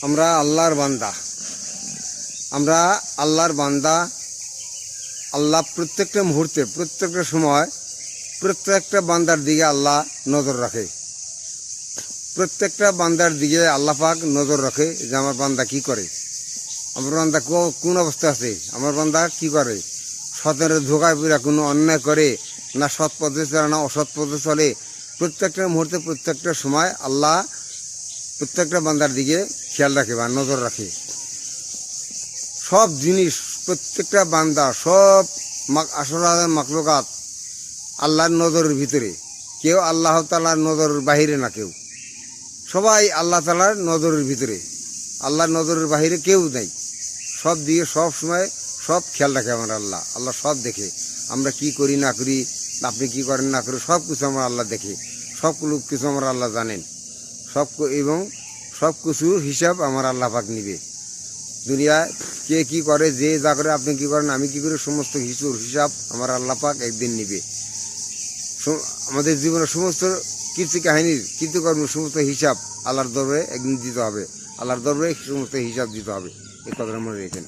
আমরা আল্লাহর বান্দা। আমরা আল্লাহর বান্দা। আল্লাহ প্রত্যেকটা মুহূর্তে, প্রত্যেকটা সময়, প্রত্যেকটা বান্দার দিকে আল্লাহ নজর রাখে। প্রত্যেকটা বান্দার দিকে আল্লাহ পাক নজর রাখে যে আমার বান্দা কি করে, আমার বান্দা কোন অবস্থা আছে, আমার বান্দা কি করে, সতের ধোকায় পুরা কোনো অন্যায় করে না, সৎ পথে চলে না অসৎ পথে চলে। প্রত্যেকটা মুহূর্তে, প্রত্যেকটা সময় আল্লাহ প্রত্যেকটা বান্দার দিকে খেয়াল রাখে বা নজর রাখে। সব জিনিস, প্রত্যেকটা বান্দা, সব আসল মাখলুকাত আল্লাহর নজরের ভিতরে। কেউ আল্লাহ তাআলার নজরের বাহিরে না, কেউ, সবাই আল্লাহ তাআলার নজরের ভিতরে। আল্লাহর নজরের বাহিরে কেউ নেই। সব দিকে সব সময় সব খেয়াল রাখে আমার আল্লাহ। আল্লাহ সব দেখে, আমরা কি করি না করি, আপনি কি করেন না করি, সব কিছু আমার আল্লাহ দেখে। সব কিছু আমার আল্লাহ জানেন এবং সব কিছুর হিসাব আমার আল্লাহ পাক নিবে। দুনিয়ায় কে কি করে, যে যা করে, আপনি কি করেন, আমি কি করি, সমস্ত হিসাব আমার আল্লাহ পাক একদিন নিবে। আমাদের জীবনের সমস্ত কীর্তিকাহিনীর, কীর্তিকর্মের সমস্ত হিসাব আল্লাহর দরবারে একদিন দিতে হবে। আল্লাহর দরবারে সমস্ত হিসাব দিতে হবে। এই কথাটা মনে রেখেন।